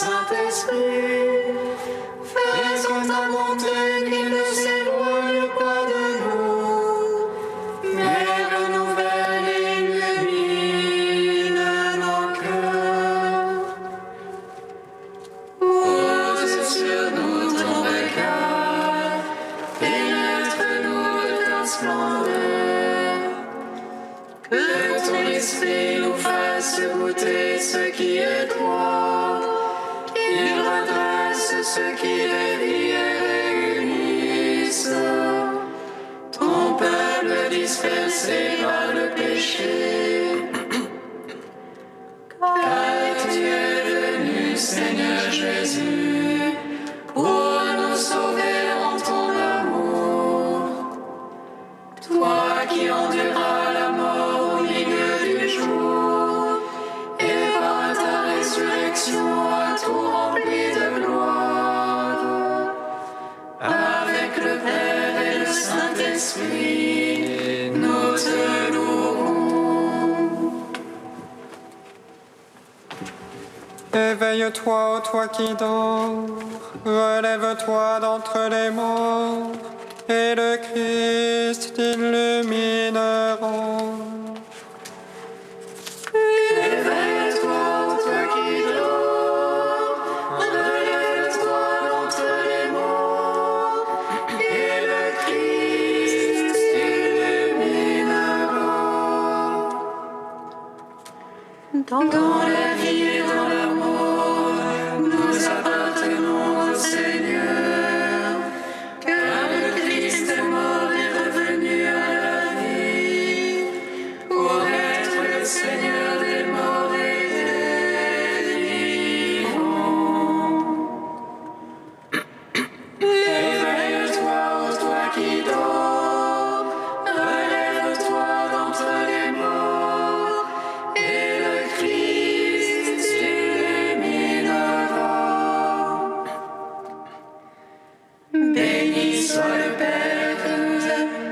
Saint-Esprit, faisons ta bonté qu'il ne s'éloigne pas de nous, mais renouvelle et illumine nos cœurs. Pose sur nous ton regard, pénètre-nous de ta splendeur, que ton esprit nous fasse goûter ce qui est droit, qu'il redresse ce qui dévie et réunisse ton peuple dispersé par le péché. Car tu es venu, Seigneur Jésus, pour nous sauver en ton amour. Toi qui enduras la mort au milieu du jour, et par ta résurrection as tout rempli de gloire. Avec le Père et le Saint-Esprit, nous te louons. Éveille-toi, ô toi qui dors, relève-toi d'entre les morts, et le Christ t'illuminera. Éveille-toi, toi qui dors, relève-toi d'entre les morts, et le Christ t'illuminera. Dans la vie et dans l'amour, nous appartenons au Seigneur, car le Christ est mort et revenu à la vie, pour être le Seigneur des morts et des vivants. Éveille-toi, ô toi qui dors, relève-toi d'entre les morts, et le Christ t'illuminera. Béni soit le Père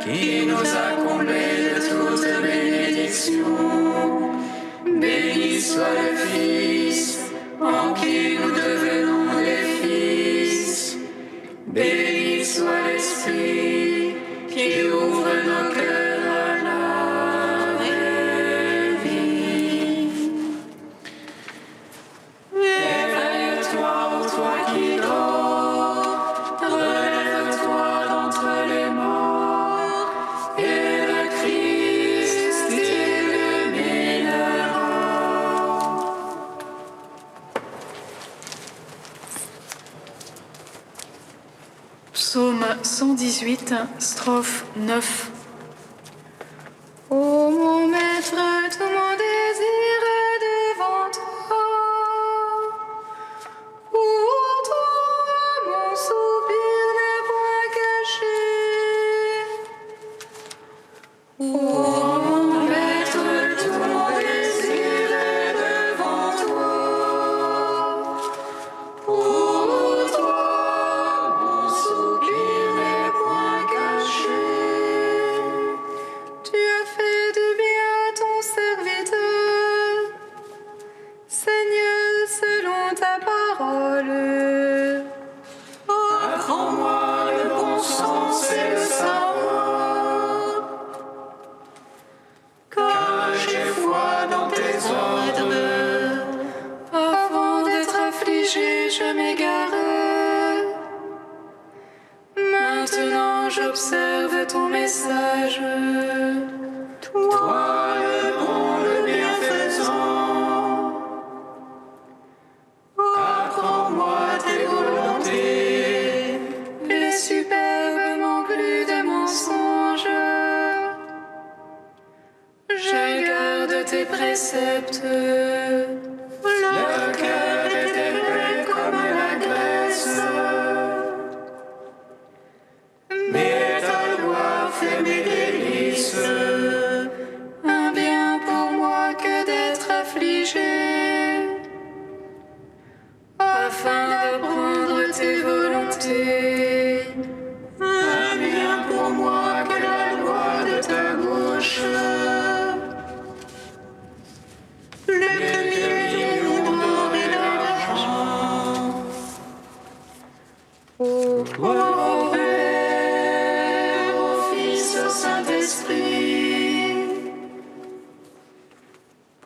qui nous a comblés de toute bénédiction. Béni soit le Fils, en qui nous devenons des fils. Béni soit l'Esprit, qui ouvre nos cœurs à la vraie vie. Éveille-toi, ô toi qui dors, relève-toi d'entre les morts, et le Christ t'illuminera. Psaume 118, strophe 9. Ô mon maître, tout mon désir est devant toi. Pour toi, mon soupir n'est point caché. Ô mon maître, tout mon désir est devant toi. Pour toi, mon soupir n'est point caché. Tu as fait du bien à ton serviteur, Seigneur, selon ta parole. Apprends-moi le bon sens et le savoir, car j'ai foi dans tes ordres. Avant d'être affligé, je m'égare. Maintenant, j'observe ton message. Toi, le bon, le bienfaisant, apprends-moi tes volontés. Les superbes m'engluent de mensonges. Je garde tes préceptes. Le cœur est élevé comme la graisse, mais ta loi fait mes délices. Un bien pour moi que d'être affligé, afin d'apprendre tes volontés. Un bien pour moi que la loi de ta bouche. Le milieu d'or et d'argent, Gloire au Père, au Fils, au Saint-Esprit,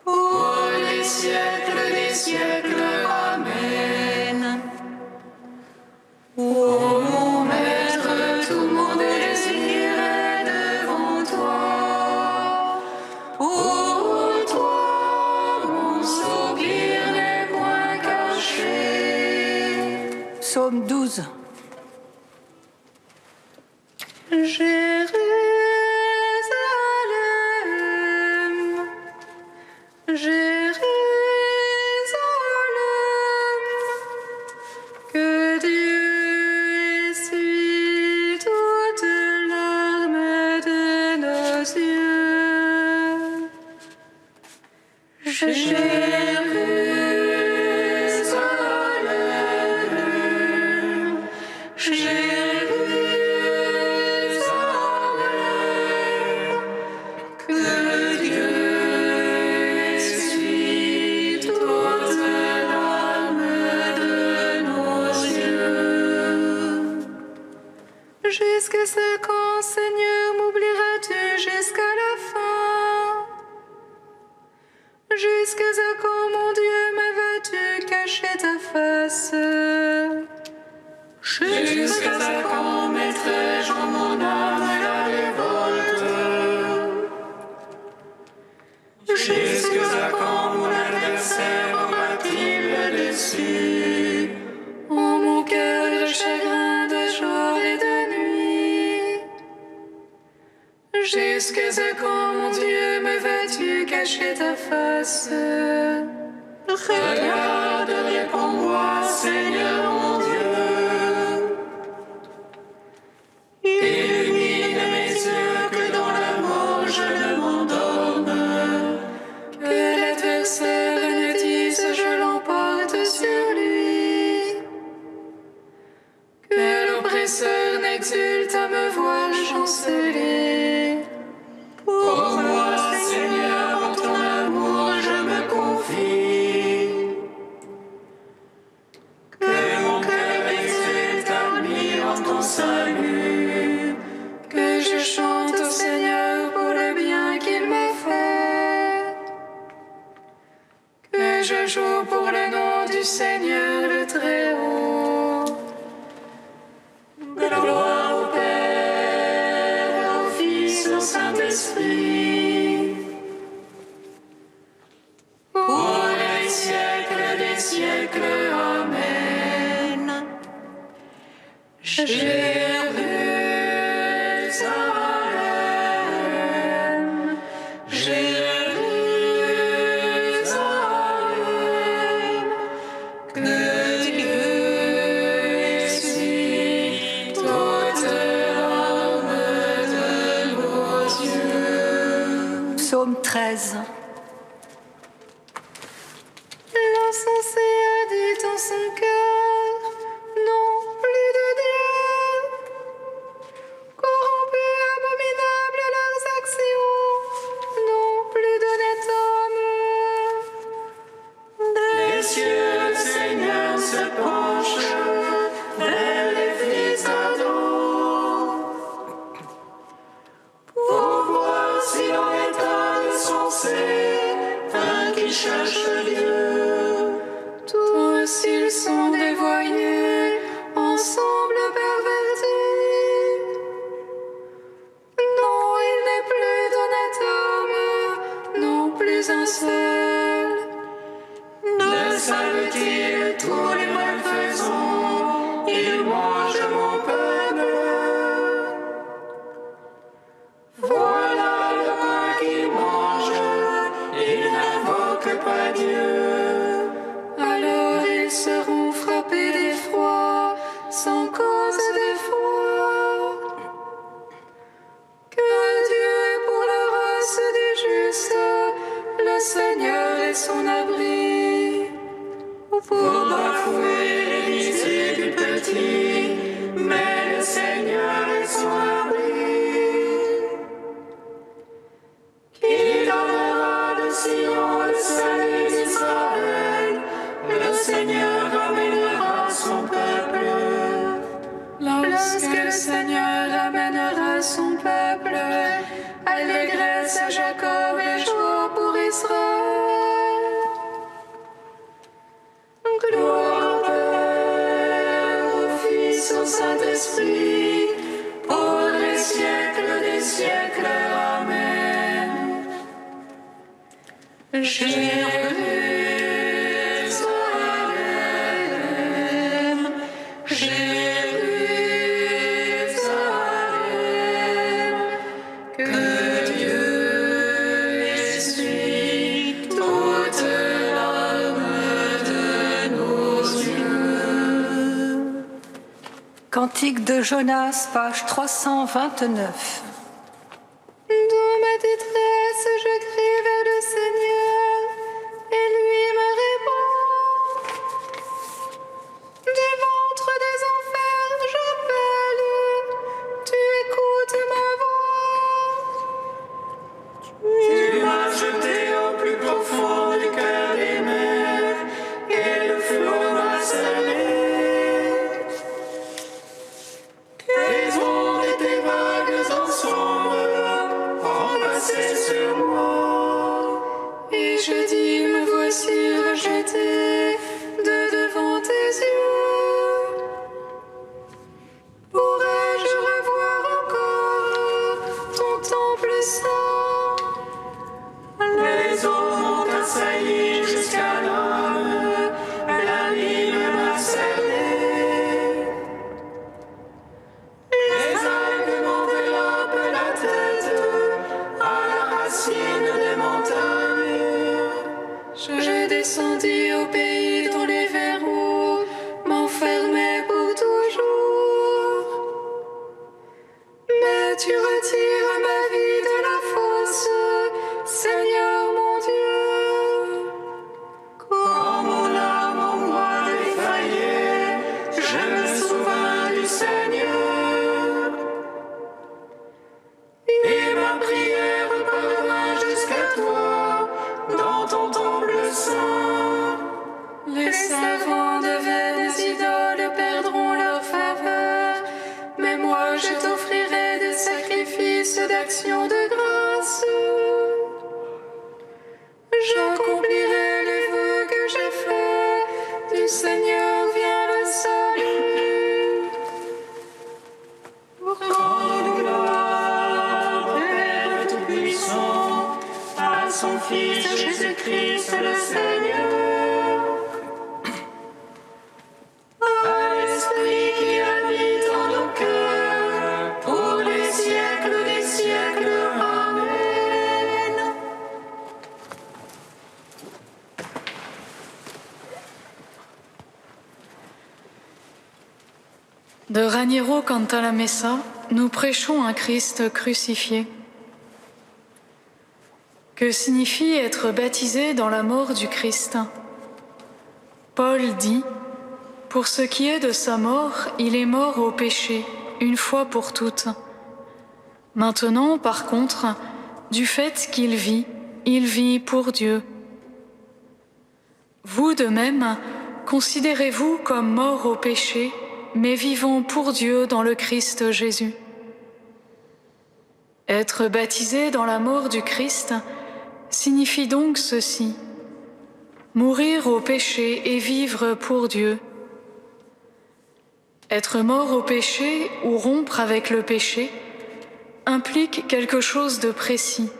pour les siècles des siècles. Amen. Ô mon Maître, tout mon désir est devant toi. Pour toi, mon soupir n'est point caché. Psaume 12. Jérusalem, Jérusalem, que Dieu essuie toute larmes de nos yeux. Jérusalem, Jérusalem, que Dieu essuie toute larme de nos yeux. Jusqu'à ce quand, Seigneur, m'oublieras-tu jusqu'à la fin? Jusqu'à ce quand, mon Dieu, me vas-tu cacher ta face? Jusqu'à ce quand mettrai-je en mon âme la révolte? Jusqu'à ce quand mon adversaire aura-t-il le dessus? Oh, mon cœur de chagrin de jour et de nuit. Jusqu'à ce quand, mon Dieu, me vas-tu cacher ta face? Regarde, réponds-moi, Seigneur mon Dieu. Illumine mes yeux, que dans la mort je ne m'endorme. Que l'adversaire ne dise je l'emporte sur lui. Que l'oppresseur n'exulte à me voir chanceler. Pour moi, Seigneur, en ton amour je me confie. Que mon cœur exulte admirant ton salut. Que je chante au Seigneur pour le bien qu'il m'a fait. Que je joue pour le nom du Seigneur le Très-Haut. Gloire au Père, au Fils, au Saint-Esprit, pour les siècles des siècles. Amen. Jérusalem, Jérusalem, que Dieu essuie toute larme de nos yeux. Psaume 13. L'insensé a dit en son cœur, non plus de Dieu. Corrompus, abominables leurs actions, non plus d'honnête homme. Des cieux, le Seigneur se penche vers les fils d'Adam, pour voir si l'on est insensé, un qui cherche Dieu. Tous ils sont dévoyés, ensemble pervertis. Non, il n'est plus d'honnête homme, non plus un seul. Ne savent-ils tous les malfaisants, ils mangent mon peuple. Voilà le pain qu'ils mangent, ils n'invoquent pas Dieu. Alors ils seront frappés d'effroi, sans cause d'effroi. Que Dieu est pour la race des justes, le Seigneur est son abri. Pour bafouer l'iniquité du petit, mais le Seigneur est son abri. Qui donnera de Sion le salut d'Israël, le Seigneur ramènera son peuple. La allégresse à Jacob et joie pour Israël. Gloire au Père, au Fils, au Saint-Esprit, pour les siècles des siècles. Amen. Jérusalem, Jérusalem, que Dieu essuie toute larme de nos yeux. Cantique de Jonas, page 329. Dans ma détresse, je crie vers le Seigneur, et lui me répond. Du ventre des enfers, j'appelle, tu écoutes ma voix. Tu m'as jeté au plus profond du cœur des mers, et le flot m'a salé. Tes ondes et tes vagues ensemble ont passé sur moi. Et je dis, me voici rejeté de devant tes yeux. Pourrais-je revoir encore ton temple saint? Les eaux m'ont assailli jusqu'à l'âme, l'abîme m'a scellé. Les algues m'enveloppent la tête, à la racine des montagnes. Je descendis au pays dont les verrous m'enfermaient pour toujours. Mais tu retires ma vie de la fosse, Seigneur mon Dieu. Quand mon âme en moi défaillait, je me souvins du Seigneur. Et ma prière parvint jusqu'à toi, dans ton temple saint. Les servants de vaines idoles perdront leur faveur, mais moi je t'offrirai des sacrifices d'action de grâce. J'accomplirai les vœux que j'ai faits, du Seigneur vient le salut. Rends gloire, Père Tout-Puissant, à son Fils Jésus-Christ le Seigneur. À l'Esprit qui habite en nos cœurs, pour les siècles des siècles. Amen. De Raniero Cantalamessa, nous prêchons un Christ crucifié. Que signifie être baptisé dans la mort du Christ? Paul dit: pour ce qui est de sa mort, il est mort au péché, une fois pour toutes. Maintenant, par contre, du fait qu'il vit pour Dieu. Vous de même, considérez-vous comme morts au péché, mais vivant pour Dieu dans le Christ Jésus. Être baptisé dans la mort du Christ signifie donc ceci: mourir au péché et vivre pour Dieu. Être mort au péché ou rompre avec le péché implique quelque chose de précis.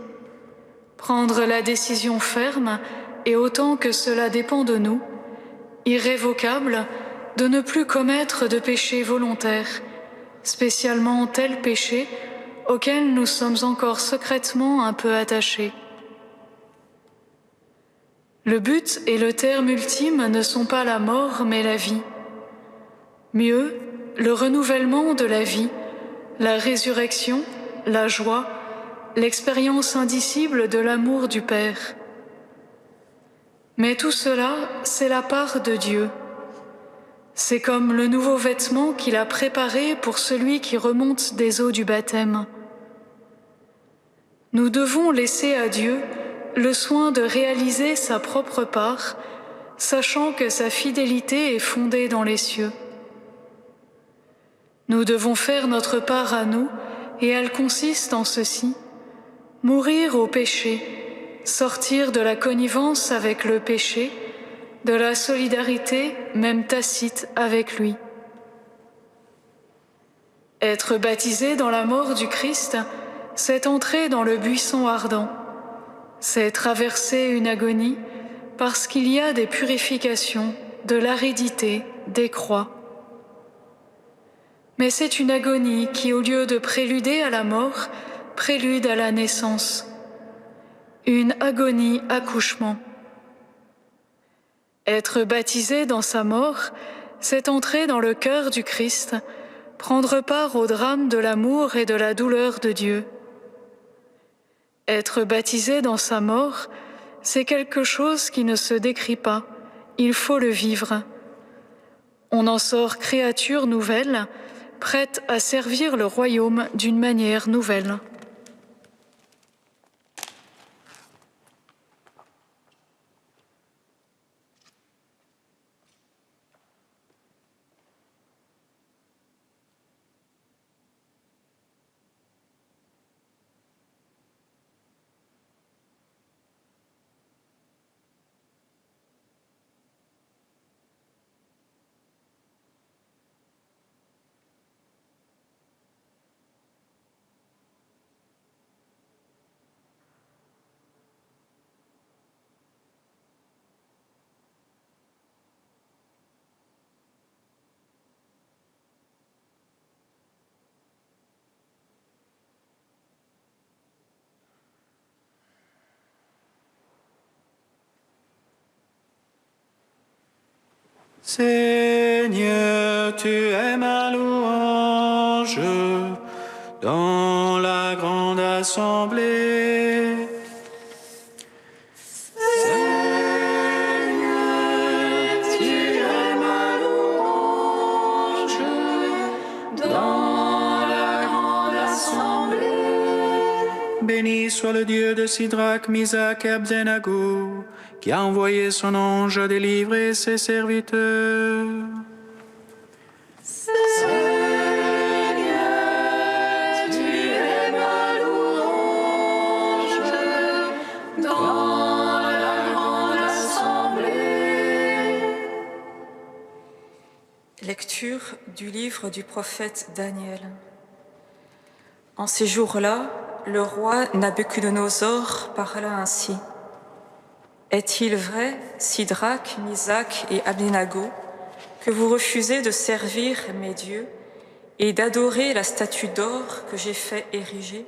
Prendre la décision ferme, et autant que cela dépend de nous, irrévocable, de ne plus commettre de péché volontaire, spécialement tel péché auquel nous sommes encore secrètement un peu attachés. Le but et le terme ultime ne sont pas la mort, mais la vie. Mieux, le renouvellement de la vie, la résurrection, la joie, l'expérience indicible de l'amour du Père. Mais tout cela, c'est la part de Dieu. C'est comme le nouveau vêtement qu'il a préparé pour celui qui remonte des eaux du baptême. Nous devons laisser à Dieu le soin de réaliser sa propre part, sachant que sa fidélité est fondée dans les cieux. Nous devons faire notre part à nous, et elle consiste en ceci: Mourir au péché, sortir de la connivence avec le péché, de la solidarité, même tacite, avec lui. Être baptisé dans la mort du Christ, c'est entrer dans le buisson ardent, c'est traverser une agonie parce qu'il y a des purifications, de l'aridité, des croix. Mais c'est une agonie qui, au lieu de préluder à la mort, prélude à la naissance. Une agonie accouchement. Être baptisé dans sa mort, c'est entrer dans le cœur du Christ, prendre part au drame de l'amour et de la douleur de Dieu. Être baptisé dans sa mort, c'est quelque chose qui ne se décrit pas, il faut le vivre. On en sort créature nouvelle, prête à servir le royaume d'une manière nouvelle. Seigneur, tu es ma louange dans la grande assemblée. Seigneur, tu es ma louange dans la grande assemblée. Béni soit le Dieu de Sidrach, Misach et Abdenago, qui a envoyé son ange à délivrer ses serviteurs. Seigneur, tu es ma louange dans la grande assemblée. Lecture du livre du prophète Daniel. En ces jours-là, le roi Nabuchodonosor parla ainsi. Est-il vrai, Sidrach, Misach et Abdenago, que vous refusez de servir mes dieux et d'adorer la statue d'or que j'ai fait ériger?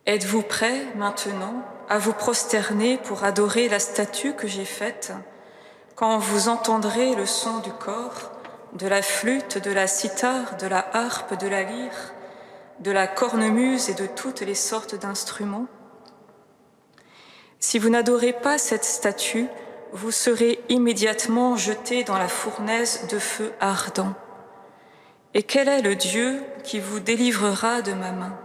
Êtes-vous prêts maintenant à vous prosterner pour adorer la statue que j'ai faite quand vous entendrez le son du cor, de la flûte, de la cithare, de la harpe, de la lyre, de la cornemuse et de toutes les sortes d'instruments? Si vous n'adorez pas cette statue, vous serez immédiatement jetés dans la fournaise de feu ardent. Et quel est le Dieu qui vous délivrera de ma main?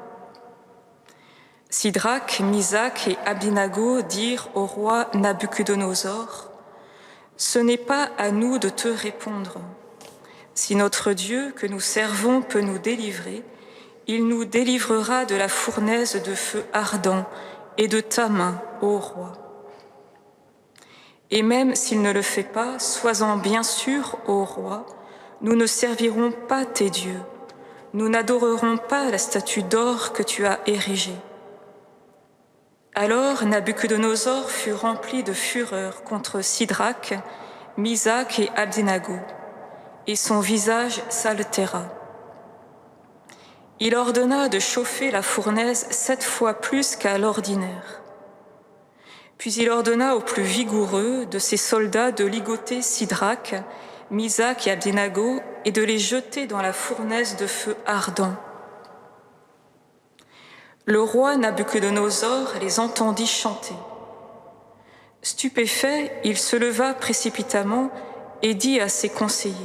Sidrach, Misach et Abdenago dirent au roi Nabuchodonosor, « Ce n'est pas à nous de te répondre. Si notre Dieu que nous servons peut nous délivrer, il nous délivrera de la fournaise de feu ardent et de ta main, ô roi. Et même s'il ne le fait pas, sois-en bien sûr, ô roi, nous ne servirons pas tes dieux, nous n'adorerons pas la statue d'or que tu as érigée. » Alors Nabuchodonosor fut rempli de fureur contre Sidrach, Misach et Abdenago, et son visage s'altéra. Il ordonna de chauffer la fournaise 7 fois plus qu'à l'ordinaire. Puis il ordonna aux plus vigoureux de ses soldats de ligoter Sidrach, Misach et Abdenago et de les jeter dans la fournaise de feu ardent. Le roi Nabuchodonosor les entendit chanter. Stupéfait, il se leva précipitamment et dit à ses conseillers,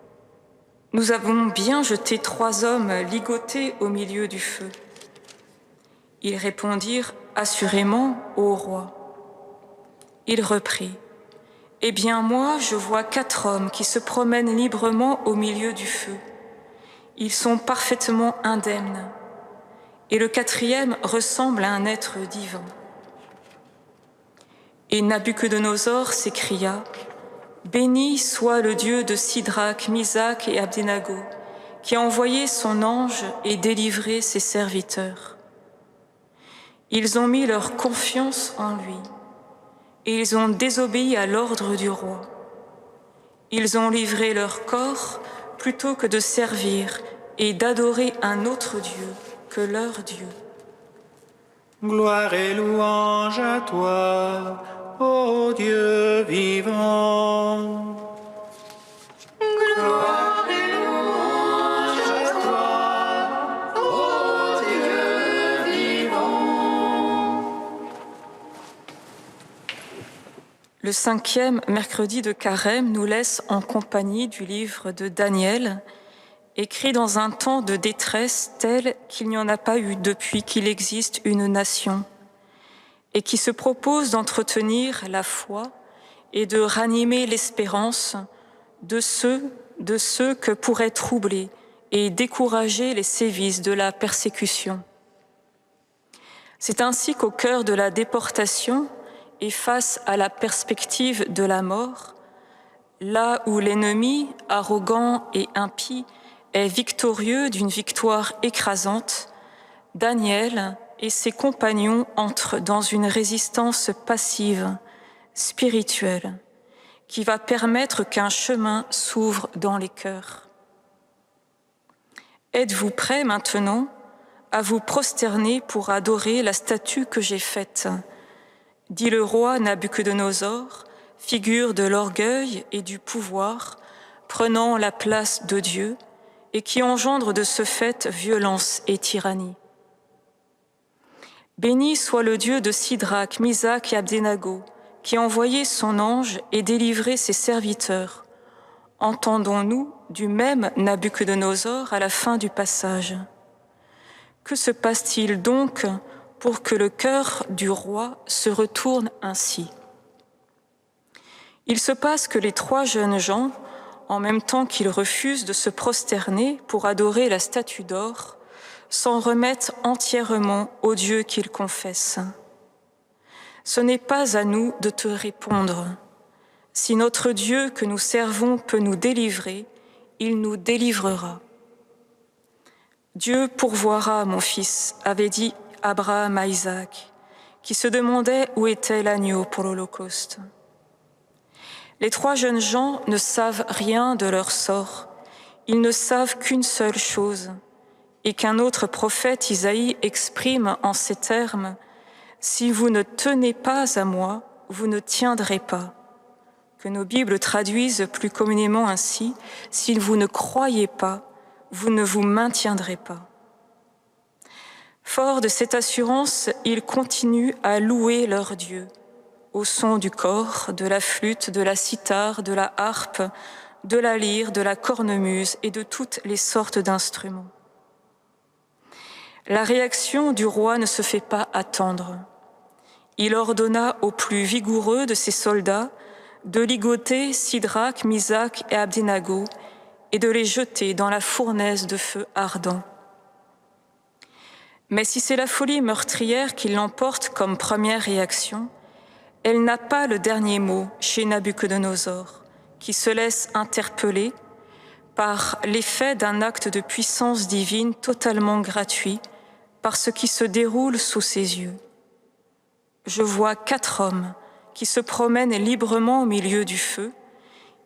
« Nous avons bien jeté 3 hommes ligotés au milieu du feu. » Ils répondirent, « Assurément, ô roi. » Il reprit, « Eh bien moi, je vois 4 hommes qui se promènent librement au milieu du feu. Ils sont parfaitement indemnes. et le quatrième ressemble à un être divin. Et Nabuchodonosor s'écria, « Béni soit le Dieu de Sidrac, Misach et Abdenago, qui a envoyé son ange et délivré ses serviteurs. Ils ont mis leur confiance en lui, et ils ont désobéi à l'ordre du roi. Ils ont livré leur corps plutôt que de servir et d'adorer un autre Dieu que leur Dieu. Gloire et louange à toi, ô Dieu vivant. Gloire et louange à toi, ô Dieu vivant. Le 5e mercredi de Carême nous laisse en compagnie du livre de Daniel, écrit dans un temps de détresse tel qu'il n'y en a pas eu depuis qu'il existe une nation, et qui se propose d'entretenir la foi et de ranimer l'espérance de ceux que pourraient troubler et décourager les sévices de la persécution. C'est ainsi qu'au cœur de la déportation et face à la perspective de la mort, là où l'ennemi, arrogant et impie, est victorieux d'une victoire écrasante, Daniel et ses compagnons entrent dans une résistance passive, spirituelle, qui va permettre qu'un chemin s'ouvre dans les cœurs. Êtes-vous prêts maintenant à vous prosterner pour adorer la statue que j'ai faite, dit le roi Nabuchodonosor, figure de l'orgueil et du pouvoir, prenant la place de Dieu, et qui engendre de ce fait violence et tyrannie. Béni soit le Dieu de Sidrac, Misach et Abdenago, qui a envoyé son ange et délivré ses serviteurs. Entendons-nous du même Nabuchodonosor à la fin du passage. Que se passe-t-il donc pour que le cœur du roi se retourne ainsi? Il se passe que les 3 jeunes gens, en même temps qu'ils refusent de se prosterner pour adorer la statue d'or, s'en remettent entièrement au Dieu qu'ils confessent. Ce n'est pas à nous de te répondre. Si notre Dieu que nous servons peut nous délivrer, il nous délivrera. Dieu pourvoira, mon fils, avait dit Abraham à Isaac, qui se demandait où était l'agneau pour l'Holocauste. Les 3 jeunes gens ne savent rien de leur sort. Ils ne savent qu'une seule chose, et qu'un autre prophète, Isaïe, exprime en ces termes « Si vous ne tenez pas à moi, vous ne tiendrez pas », que nos Bibles traduisent plus communément ainsi « Si vous ne croyez pas, vous ne vous maintiendrez pas ». Forts de cette assurance, ils continuent à louer leur Dieu, au son du cor, de la flûte, de la cithare, de la harpe, de la lyre, de la cornemuse et de toutes les sortes d'instruments. La réaction du roi ne se fait pas attendre. Il ordonna aux plus vigoureux de ses soldats de ligoter Sidrac, Misach et Abdenago et de les jeter dans la fournaise de feu ardent. Mais si c'est la folie meurtrière qui l'emporte comme première réaction, elle n'a pas le dernier mot chez Nabuchodonosor, qui se laisse interpeller par l'effet d'un acte de puissance divine totalement gratuit, par ce qui se déroule sous ses yeux. Je vois 4 hommes qui se promènent librement au milieu du feu.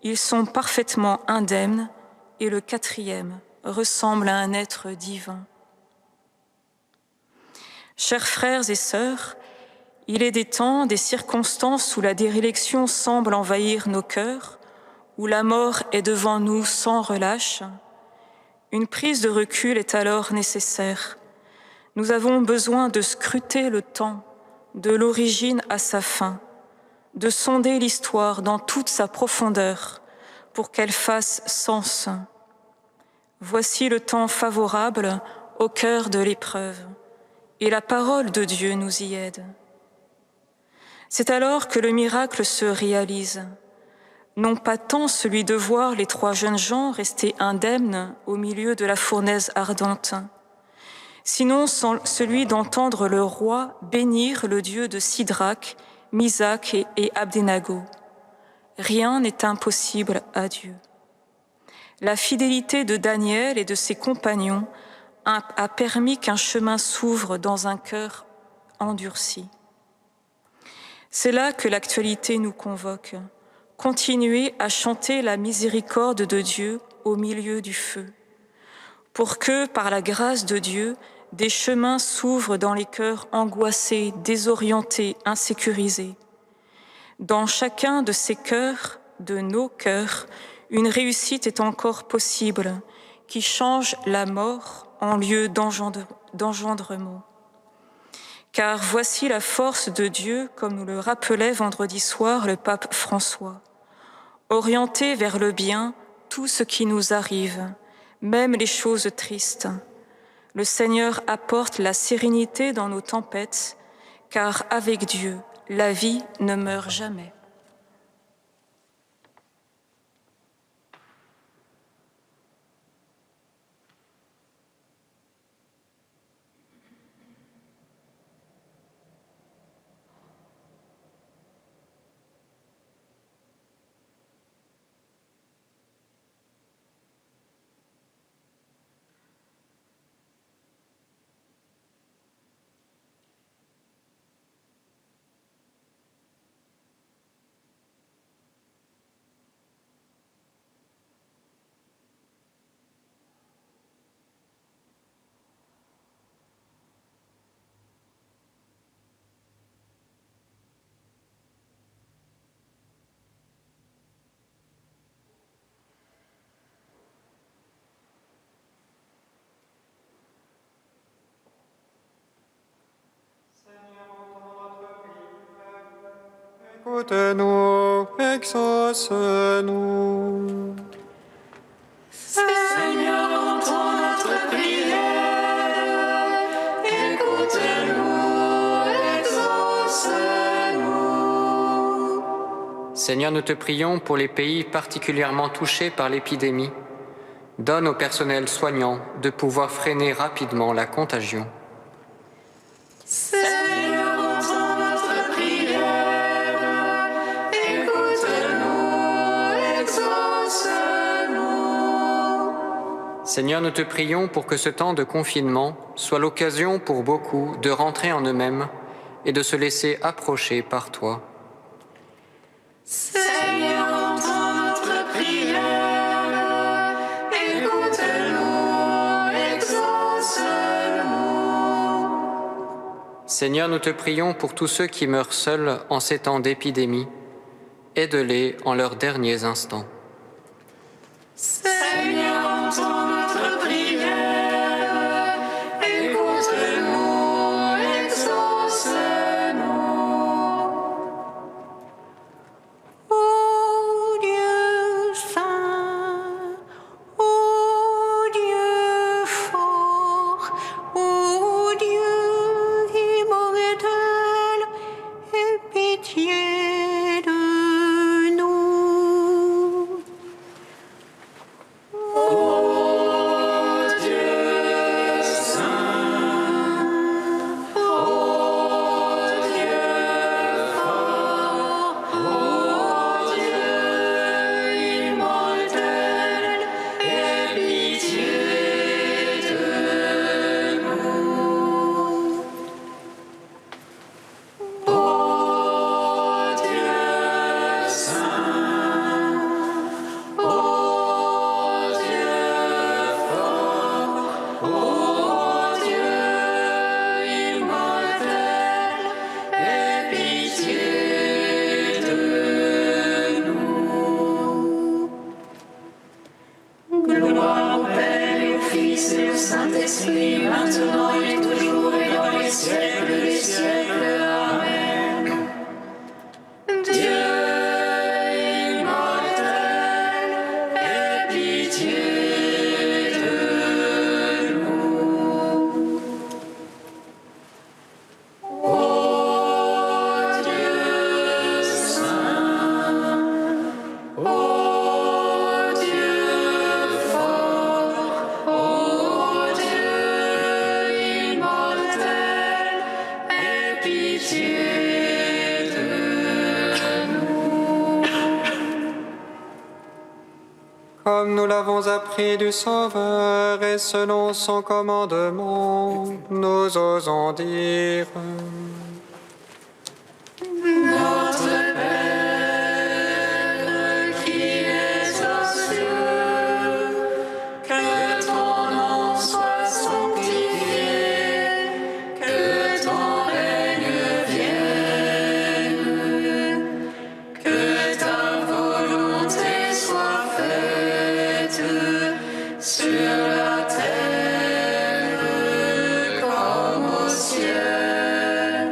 Ils sont parfaitement indemnes et le 4e ressemble à un être divin. Chers frères et sœurs, il est des temps, des circonstances où la déréliction semble envahir nos cœurs, où la mort est devant nous sans relâche. Une prise de recul est alors nécessaire. Nous avons besoin de scruter le temps, de l'origine à sa fin, de sonder l'histoire dans toute sa profondeur pour qu'elle fasse sens. Voici le temps favorable au cœur de l'épreuve, et la parole de Dieu nous y aide. C'est alors que le miracle se réalise, non pas tant celui de voir les 3 jeunes gens rester indemnes au milieu de la fournaise ardente, sinon celui d'entendre le roi bénir le Dieu de Sidrac, Misac et Abdenago. Rien n'est impossible à Dieu. La fidélité de Daniel et de ses compagnons a permis qu'un chemin s'ouvre dans un cœur endurci. C'est là que l'actualité nous convoque. Continuer à chanter la miséricorde de Dieu au milieu du feu, pour que, par la grâce de Dieu, des chemins s'ouvrent dans les cœurs angoissés, désorientés, insécurisés. Dans chacun de ces cœurs, de nos cœurs, une réussite est encore possible, qui change la mort en lieu d'engendrement. Car voici la force de Dieu, comme nous le rappelait vendredi soir le pape François. Orienter vers le bien tout ce qui nous arrive, même les choses tristes. Le Seigneur apporte la sérénité dans nos tempêtes, car avec Dieu, la vie ne meurt jamais. Écoute-nous, exauce-nous. Seigneur, entends notre prière. Écoute-nous, exauce-nous. Seigneur, nous te prions pour les pays particulièrement touchés par l'épidémie. Donne au personnel soignant de pouvoir freiner rapidement la contagion. Seigneur, entends notre prière. Écoute-nous, exauce-nous. Seigneur, nous te prions pour que ce temps de confinement soit l'occasion pour beaucoup de rentrer en eux-mêmes et de se laisser approcher par toi. Seigneur, entends notre prière. Écoute-nous, exauce-nous. Seigneur, nous te prions pour tous ceux qui meurent seuls en ces temps d'épidémie. Aide-les en leurs derniers instants. Seigneur, entends notre prière. Écoute-nous, exauce-nous. Ô Dieu saint, ô Dieu fort, ô Dieu immortel, aie pitié de nous. Gloire au Père et au Fils et au Saint-Esprit, maintenant et toujours et dans les siècles des siècles. Amen. Dieu immortel, aie pitié de nous. Ô Dieu saint, ô Dieu fort, ô Dieu Comme nous l'avons appris du Sauveur et selon son commandement, nous osons dire: Notre Père qui es aux cieux, que ton nom soit sanctifié, que ton règne vienne, que ta volonté soit faite sur la terre comme au ciel.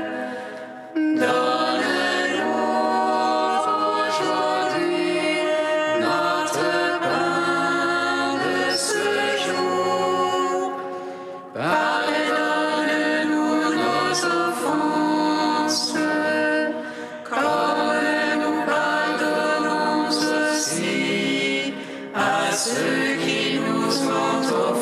Donne-nous aujourd'hui notre pain de ce jour. Pardonne-nous nos offenses, comme nous pardonnons aussi à ceux qui nous ont offensés.